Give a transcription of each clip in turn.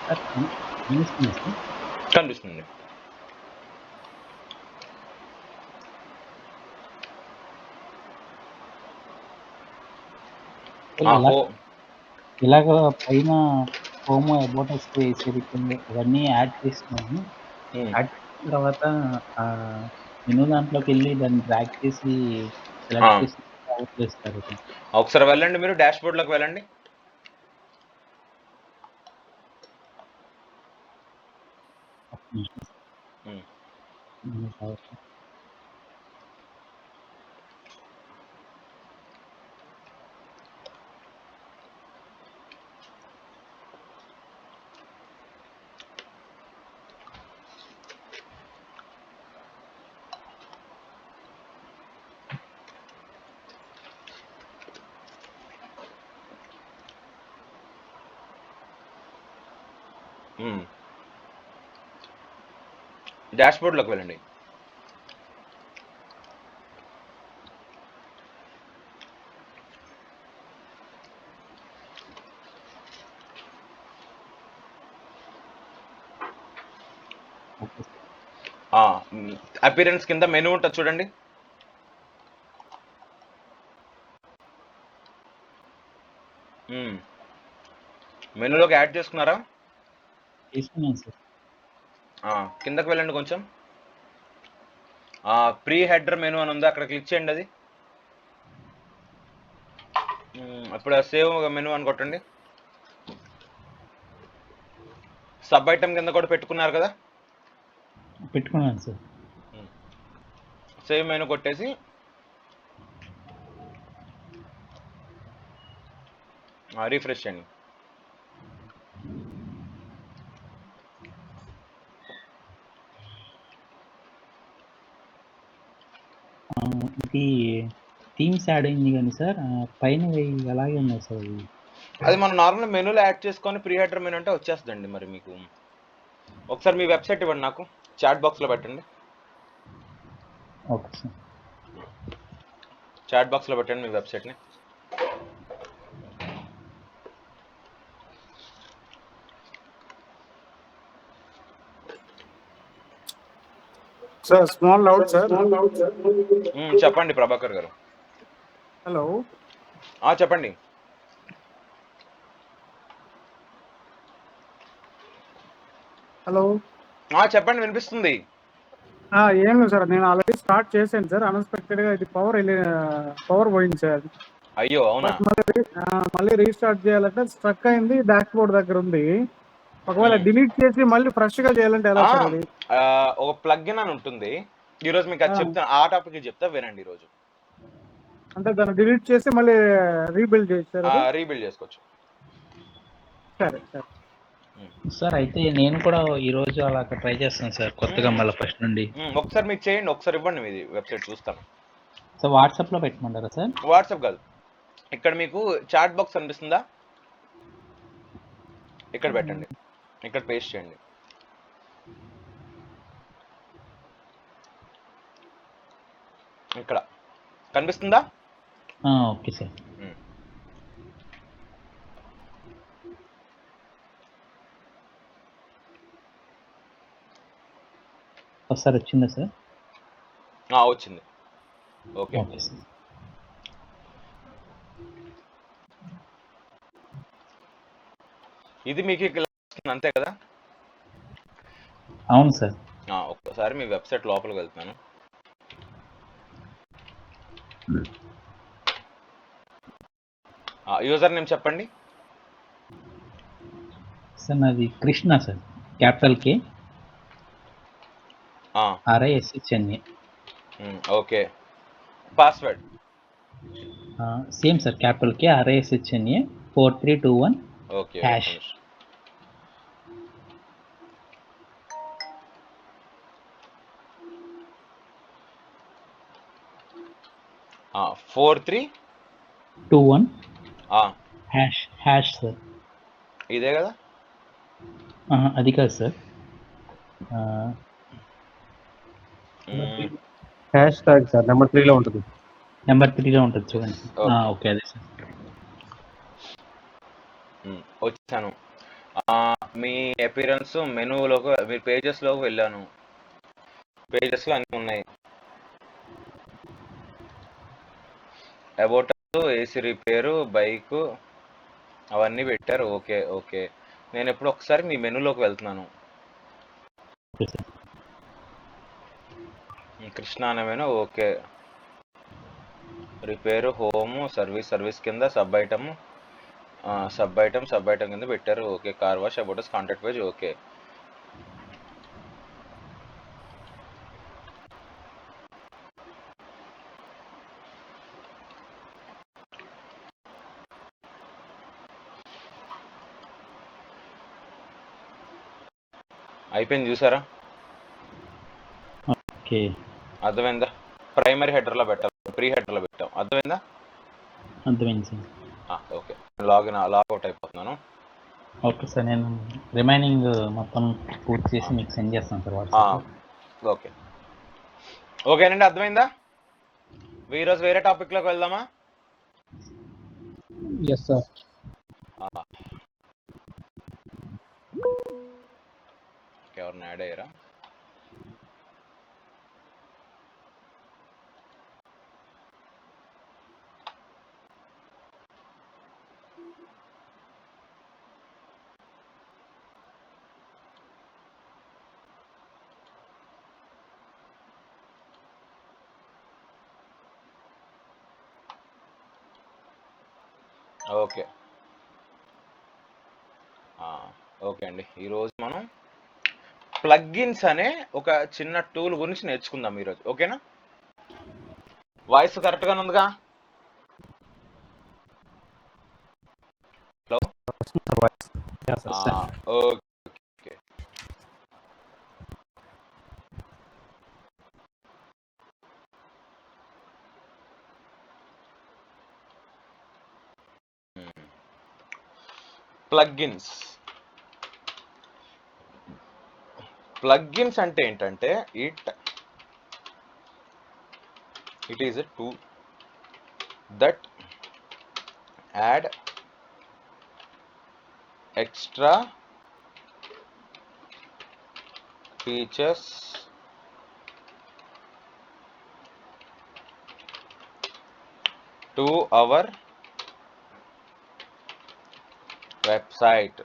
Sir వినిపిస్తుందా sir? కనిపిస్తుంది. ఇలాగ పైన హోమ్ అబౌట్ అస్ వేసేది అవన్నీ యాడ్ చేసినాము. యాడ్ చేసిన తర్వాత మెనూ దాంట్లోకెళ్ళి దాన్ని డ్రాగ్ చేసి సెలెక్ట్ చేసి చేస్తారు. ఒకసారి వెళ్ళండి, మీరు డాష్ బోర్డ్లోకి వెళ్ళండి. డాష్ బోర్డ్లోకి వెళ్ళండి. అపిరెన్స్ కింద మెనూ ఉంటుంది చూడండి. మెనూలోకి యాడ్ చేసుకున్నారా? తీసుకున్నాను సార్. కిందకి వెళ్ళండి కొంచెం. ప్రీ హెడర్ మెనూ అని ఉంది, అక్కడ క్లిక్ చేయండి. అది అప్పుడు సేవ్ మెనూ అని కొట్టండి. సబ్ ఐటమ్ కింద కూడా పెట్టుకున్నారు కదా? పెట్టుకున్నాను సార్. సేవ్ మెనూ కొట్టేసి రీఫ్రెష్ చేయండి. ఇది థీమ్స్ యాడ్ అయింది కానీ సార్ పైన అలాగే ఉన్నాయి సార్. అది మనం నార్మల్ మెనూలో యాడ్ చేసుకొని ప్రీ హెడర్ మెనూ అంటే వచ్చేస్తుందండి. మరి మీకు ఒకసారి మీ వెబ్సైట్ ఇవ్వండి, నాకు చాట్ బాక్స్లో పెట్టండి. Okay sir. చాట్ బాక్స్లో పెట్టండి మీ వెబ్సైట్ని. Sir small loud sir. చెప్పండి ప్రభాకర్ గారు. హలో, చెప్పండి. హలో, చెప్పండి, వినిపిస్తుంది. ఏం లేదు సార్, నేను ఆల్రెడీ స్టార్ట్ చేశాను సార్. అన్ఎక్స్పెక్టెడ్గా ఇది పవర్ పోయింది సార్. అయ్యో, అవునా? మళ్ళీ రీస్టార్ట్ చేయాలంటే స్ట్రక్ అయింది, డాష్ బోర్డ్ దగ్గర ఉంది. ఒకవేళ డిలీట్ చేసి మళ్ళీ ఫ్రెష్ గా చేయాలంటే ఎలా సార్ అది? ఒక ప్లగ్ఇన్ అని ఉంటుంది. ఈ రోజు మీకు అది చెప్తాను, ఆ టాపిక్ చెప్తా, వినండి. ఈ రోజు అంటే దాన్ని డిలీట్ చేసి మళ్ళీ రీబిల్డ్ చేస్తారు, రీబిల్డ్ చేసుకోవచ్చు. సరే సార్. సార్ అయితే నేను కూడా ఈ రోజు అలా ట్రై చేస్తాను సార్, కొత్తగా మళ్ళీ ఫస్ట్ నుండి. ఒకసారి మీకు చేయండి, ఒకసారి ఇవ్వండి మీది వెబ్సైట్ చూస్తాను. సార్ వాట్సాప్లో పెట్టమంటారా సార్? వాట్సాప్ కాదు, ఇక్కడ మీకు చాట్ బాక్స్ అనిపిస్తుందా? ఇక్కడ పెట్టండి, ఇక్కడ పేస్ట్ చేయండి. ఇక్కడ కనిపిస్తుందా? Okay sir. ఒకసారి వచ్చిందా సార్? వచ్చింది. Okay sir. ఇది మీకు అంతే కదా? అవును సార్. ఒక్కసారి మీ వెబ్సైట్ లోపలికి వెళ్తున్నాను. యూజర్ నేమ్ చెప్పండి సార్. నాది Krishna sir, capital K RISHNA. Okay. Password same sir, capital K RISHNA 4321 okay. Hash. 4321 hash sir. ఇదే కదా? అది కాదు sir, hash tag sir number 3లో ఉంటుంది. నెంబర్ 3లో ఉంటుంది చూడండి. ఓకే, అదే సార్. వచ్చాను. మీ అపిరెన్స్ మెనూలోకి మీ పేజెస్లోకి వెళ్ళాను. పేజెస్లో అన్నీ ఉన్నాయి. అబౌట్ ఏసీ రిపేరు, బైకు అవన్నీ పెట్టారు. Okay okay. నేను ఎప్పుడు ఒకసారి మీ మెనూలోకి వెళ్తున్నాను. కృష్ణ అనే menu. Okay. Repair, home, service కింద సబ్ ఐటమ్ కింద పెట్టారు. Okay. Car wash, about contact page. Okay. అయిపోయింది చూసారా? ఓకే. అర్థమైందా? ప్రైమరీ హెడర్లో పెట్టాలి, ప్రీ హెడర్లో పెట్టాం. అర్థమైందా? అర్థమైంది సార్. ఓకే. లాగౌట్ అయిపోతున్నాను. ఓకే సార్, నేను రిమైనింగ్ మొత్తం పూర్తి చేసి మీకు సెండ్ చేస్తాను సార్ వాట్సాప్లో. ఓకే. ఓకేనండి, అర్థమైందా? ఈరోజు వేరే టాపిక్లోకి వెళ్దామా? Yes sir. ఎవరిని యాడ్ అయ్యారా? ఓకే. ఓకే అండి, ఈరోజు మనం ప్లగ్ఇన్స్ అనే ఒక చిన్న టూల్ గురించి నేర్చుకుందాం ఈరోజు. ఓకేనా? వాయిస్ కరెక్ట్గానే ఉందిగా? హలో. ఓకే. ప్లగ్ఇన్స్ అంటే ఏంటంటే it is a tool that add extra features to our website.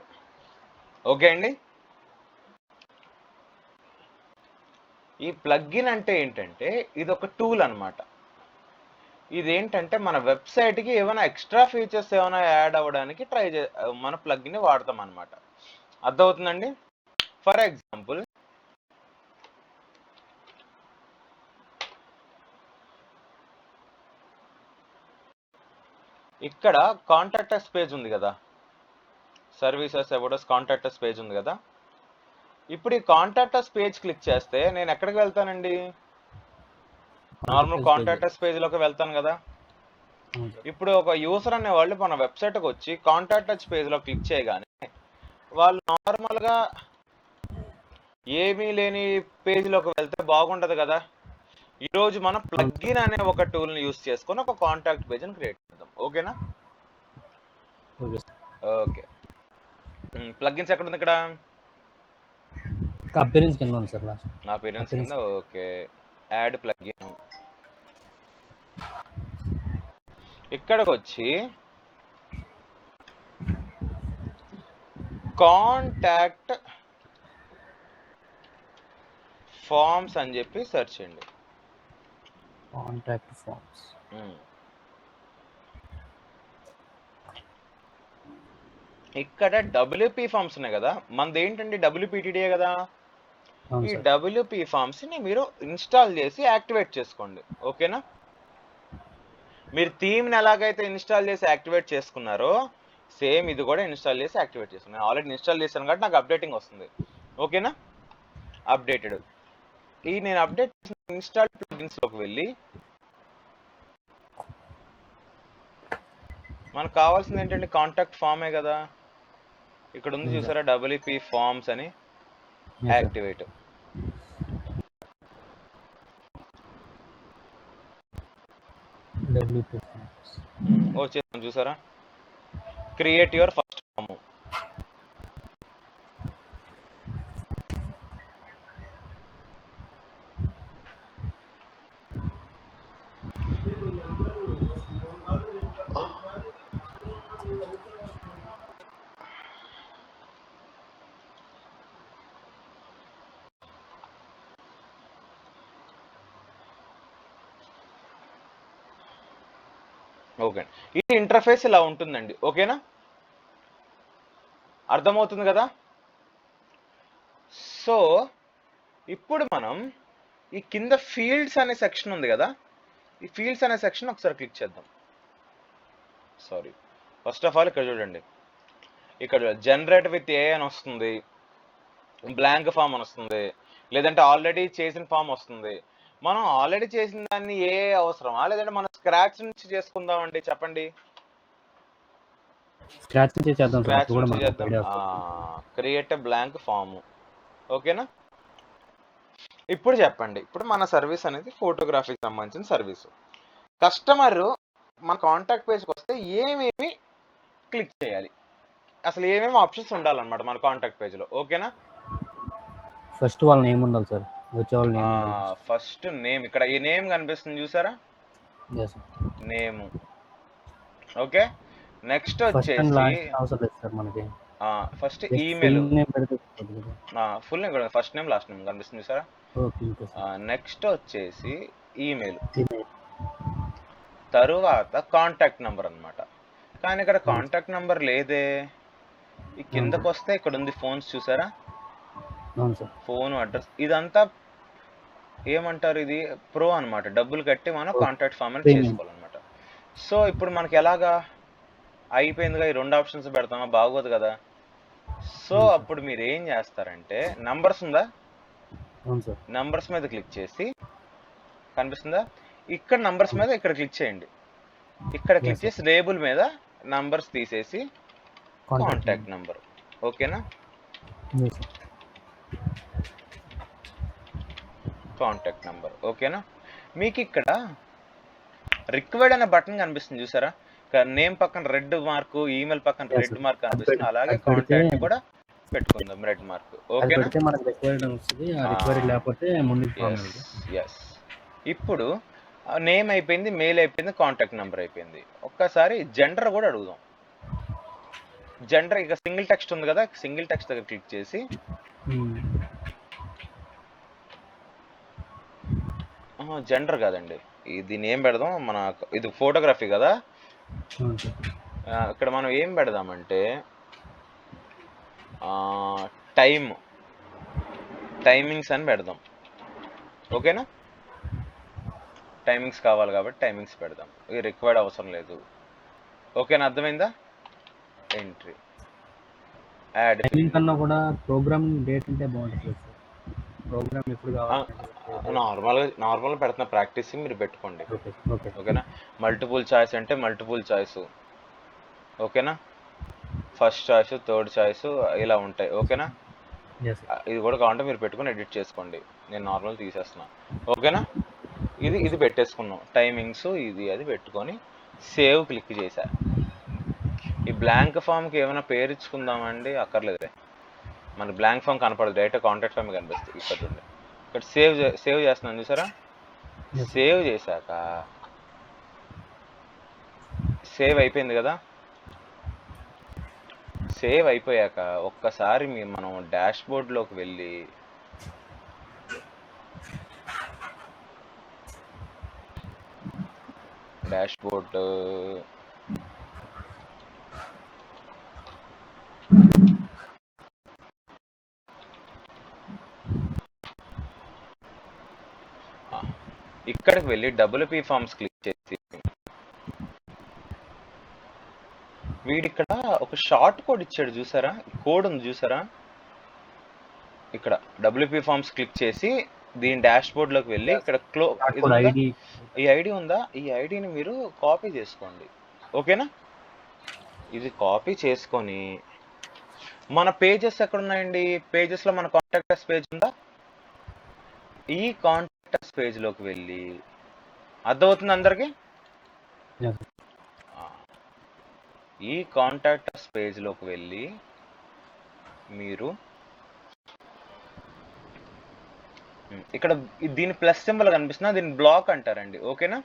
Okay అండి. ఈ ప్లగ్ఇన్ అంటే ఏంటంటే ఇది ఒక టూల్ అన్నమాట. ఇదేంటంటే మన వెబ్సైట్కి ఏమైనా ఎక్స్ట్రా ఫీచర్స్ ఏమైనా యాడ్ అవ్వడానికి మన ప్లగ్ఇన్ వాడతాం అన్నమాట. అర్థమవుతుందండి? ఫర్ ఎగ్జాంపుల్, ఇక్కడ కాంటాక్ట్ పేజ్ ఉంది కదా, సర్వీసెస్ అబౌట్ కాంటాక్ట్ పేజ్ ఉంది కదా. ఇప్పుడు ఈ కాంటాక్ట్ పేజ్ క్లిక్ చేస్తే నేను ఎక్కడికి వెళ్తానండి? నార్మల్ కాంటాక్ట్ పేజ్లోకి వెళ్తాను కదా. ఇప్పుడు ఒక యూజర్ అనే వాళ్ళు మన వెబ్సైట్కి వచ్చి కాంటాక్ట్ పేజ్లో క్లిక్ చేయగానే వాళ్ళు నార్మల్గా ఏమీ లేని పేజ్లోకి వెళ్తే బాగుండదు కదా. ఈరోజు మనం ప్లగ్ఇన్ అనే ఒక టూల్ని యూజ్ చేసుకొని ఒక కాంటాక్ట్ పేజ్ని క్రియేట్ చేద్దాం. ఓకేనా? ఓకే. ప్లగ్ఇన్స్ ఎక్కడ ఉంది? ఇక్కడ అపిరెన్స్ కింద ఉంది సార్. నా అపిరెన్స్ కింద. ఓకే. Add plugin. ఇక్కడికి వచ్చి కాంటాక్ట్ ఫార్మ్స్ అని చెప్పి సెర్చ్ చేయండి. Contact forms. ఇక్కడ డబ్ల్యూపీ ఫార్మ్స్ ఉన్నాయి కదా. మనది ఏంటండి? డబ్ల్యూపీటీడీఏ కదా. ఈ డబ్ల్యూపీ ఫార్మ్స్ ని మీరు ఇన్స్టాల్ చేసి యాక్టివేట్ చేసుకోండి. ఓకేనా? మీరు థీమ్ని ఎలాగైతే ఇన్స్టాల్ చేసి యాక్టివేట్ చేసుకున్నారో సేమ్ ఇది కూడా ఇన్స్టాల్ చేసి యాక్టివేట్ చేసుకున్నాను. నేను ఆల్రెడీ ఇన్స్టాల్ చేశాను కాబట్టి నాకు అప్డేటింగ్ వస్తుంది. ఓకేనా? అప్డేటెడ్. నేను అప్డేట్ చేసిన ఇన్స్టాల్ ప్లగిన్స్లోకి వెళ్ళి మనకు కావాల్సింది ఏంటంటే కాంటాక్ట్ ఫామే కదా. ఇక్కడ ఉంది చూసారా, డబ్ల్యూపీ ఫార్మ్స్ అని. యాక్టివేట్. వచ్చేసాం చూసారా. Create your first form. Okay, ఇది ఇంటర్ఫేస్ ఇలా ఉంటుందండి. ఓకేనా, అర్థమవుతుంది కదా? సో ఇప్పుడు మనం ఈ కింద ఫీల్డ్స్ అనే సెక్షన్ ఉంది కదా, ఈ ఫీల్డ్స్ అనే సెక్షన్ ఒకసారి క్లిక్ చేద్దాం. సారీ, ఫస్ట్ ఆఫ్ ఆల్ ఇక్కడ చూడండి, ఇక్కడ జనరేట్ విత్ ఏ అని వస్తుంది, బ్లాంక్ ఫామ్ అని వస్తుంది, లేదంటే ఆల్రెడీ చేసిన ఫామ్ వస్తుంది. మనం ఆల్రెడీ చేసిన దాన్ని ఏ అవసరమా, లేదంటే మనం స్క్రాచ్ నుంచి చేసుకుందామండి? చెప్పండి. స్క్రాచ్ నుంచి చేద్దాం సార్, స్క్రాచ్ అప్పుడు కూడా నుంచి మనకు చేద్దాం. ఐడియా వస్తుంది. Create blank form. ఓకేనా, ఇప్పుడు చెప్పండి. ఇప్పుడు మన సర్వీస్ అనేది ఫోటోగ్రఫీకి సంబంధించిన సర్వీస్. కస్టమర్ మన కాంటాక్ట్ పేజ్కి వస్తే ఏమేమి క్లిక్ చేయాలి, అసలు ఏమేమి ఆప్షన్స్ ఉండాలన్నమాట మన కాంటాక్ట్ పేజ్లో. ఓకేనా, ఫస్ట్ వాళ్ళ నేమ్ ఉండాలి సార్, వచ్చే వాళ్ళ నేమ్ ఉండాలి. ఫస్ట్ నేమ్, ఇక్కడ ఈ నేమ్ కనిపిస్తుంది చూసారా, Yes, sir. Name. Okay, next first and వచ్చేసి లాస్ట్ అవసరం లేదు సార్ మనకి. First Just email. full name పెడితే సరిపోతుంది కదా. Full name, first name last name కనిపిస్తుంది చూసారా. Okay okay sir. నెక్స్ట్ వచ్చేసి ఈమెయిల్, Email. తరువాత కాంటాక్ట్ నెంబర్ అన్నమాట. కానీ ఇక్కడ కాంటాక్ట్ నెంబర్ లేదే. ఈ కిందకు వస్తే ఇక్కడ ఉంది ఫోన్స్ చూసారా, అవును సార్. ఫోన్ అడ్రస్, ఇదంతా ఏమంటారు, ఇది ప్రో అన్నమాట. డబ్బులు కట్టి మనం కాంటాక్ట్ ఫామ్ అనేది చేసుకోవాలన్నమాట. సో ఇప్పుడు మనకి ఎలాగా అయిపోయిందిగా, ఈ రెండు ఆప్షన్స్ పెడతామా, బాగోదు కదా. సో అప్పుడు మీరు ఏం చేస్తారంటే, నంబర్స్ ఉందా, అవును సార్. నంబర్స్ మీద క్లిక్ చేసి, కనిపిస్తుందా ఇక్కడ నంబర్స్ మీద ఇక్కడ క్లిక్ చేయండి. ఇక్కడ క్లిక్ చేసి లేబుల్ మీద నంబర్స్ తీసేసి కాంటాక్ట్ నెంబర్. ఓకేనా, Yes, sir. Contact number. ఓకేనా, మీకు ఇక్కడ రిక్వైర్డ్ అనే బటన్ కనిపిస్తుంది చూసారా, నేమ్ పక్కన రెడ్ మార్క్, ఈమెయిల్ పక్కన రెడ్ మార్క్ కనిపిస్తుంది. అలాగే కాంటాక్ట్ కూడా పెట్టుకుందాం రెడ్ మార్క్. అది ఓకేనా, పెడితే మనకు రిక్వైర్డ్ వస్తుంది, ఆ రిక్వైర్డ్ లేకపోతే ముందుకు ఫామ్ అవ్వదు. ఎస్. ఇప్పుడు నేమ్ అయిపోయింది, మెయిల్ అయిపోయింది, కాంటాక్ట్ నెంబర్ అయిపోయింది. ఒక్కసారి జెండర్ కూడా అడుగుదాం. జెండర్ ఇక సింగిల్ టెక్స్ట్ ఉంది కదా, సింగిల్ టెక్స్ట్ దగ్గర క్లిక్ చేసి జెండర్ కాదండి, దీన్ని ఏం పెడదాం, మన ఇది ఫోటోగ్రఫీ కదా. అవును సార్. ఇక్కడ మనం ఏం పెడదామంటే టైమింగ్స్ అని పెడదాం. ఓకేనా, టైమింగ్స్ కావాలి కాబట్టి టైమింగ్స్ పెడదాం, ఇది రిక్వైర్డ్ అవసరం లేదు. ఓకేనా, అర్థమైందా. ఎంట్రీ యాడ్ టైమింగ్ కన్నా కూడా ప్రోగ్రామింగ్ డేట్ ఉంటే బాగుంటుంది సార్. ప్రోగ్రామ్ ఎప్పుడు కావాలి, నార్మల్గా పెడుతున్న ప్రాక్టీస్ మీరు పెట్టుకోండి. ఓకే ఓకేనా, మల్టిపుల్ చాయిస్ అంటే మల్టిపుల్ చాయిస్. ఓకేనా, ఫస్ట్ చాయిస్, థర్డ్ చాయిస్ ఇలా ఉంటాయి. ఓకేనా, ఇది కూడా కావాలంటే మీరు పెట్టుకుని ఎడిట్ చేసుకోండి, నేను నార్మల్ తీసేస్తున్నా. ఓకేనా, ఇది పెట్టేసుకున్నాం, టైమింగ్స్ ఇది అది పెట్టుకొని సేవ్ క్లిక్ చేశా. ఈ బ్లాంక్ ఫామ్కి ఏమైనా పేరు ఇచ్చుకుందామండి, అక్కర్లేదులే, మన బ్లాంక్ ఫామ్ కనపడదు, డైరెక్ట్ కాంటాక్ట్ ఫామ్ కనిపిస్తుంది. ఇక్కడ చూడండి, ఇక్కడ సేవ్ చేస్తున్నాను చూసారా. సేవ్ చేశాక సేవ్ అయిపోయింది కదా. సేవ్ అయిపోయాక ఒక్కసారి మనం డాష్ బోర్డ్లోకి వెళ్ళి డాష్ బోర్డ్ ఇక్కడికి వెళ్ళి WP ఫార్మ్స్ క్లిక్ చేసి, వీడిక్కడ ఒక షార్ట్ కోడ్ ఇచ్చాడు చూసారా, కోడ్ ఉంది చూసారా. ఇక్కడ WP ఫార్మ్స్ క్లిక్ చేసి దీని డాష్ బోర్డ్ లోకి వెళ్ళి ఇక్కడ ఈ ఐడి ఉందా, ఈ ఐడిని మీరు కాపీ చేసుకోండి. ఓకేనా, ఇది కాపీ చేసుకొని మన పేజెస్ ఎక్కడ ఉన్నాయండి, పేజెస్ లో మన కాంటాక్టర్స్ పేజ్ ఉందా, ఈ కాంటాక్టర్స్ పేజ్ లోకి వెళ్ళి, అర్థమవుతుంది అందరికి, ఈ కాంటాక్టర్స్ పేజ్ లోకి వెళ్ళి మీరు ఇక్కడ దీని ప్లస్ సింబల్ కనిపిస్తున్నా, దీన్ని బ్లాక్ అంటారండి. ఓకేనా,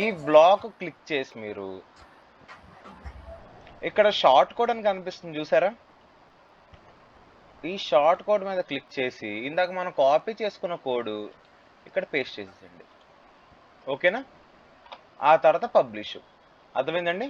ఈ బ్లాక్ క్లిక్ చేసి మీరు ఇక్కడ షార్ట్ కోడ్ అని కనిపిస్తుంది చూసారా, ఈ షార్ట్ కోడ్ మీద క్లిక్ చేసి ఇందాక మనం కాపీ చేసుకున్న కోడ్ ఇక్కడ పేస్ట్ చేసేసండి. ఓకేనా, ఆ తర్వాత పబ్లిష్. అర్థమైందండి?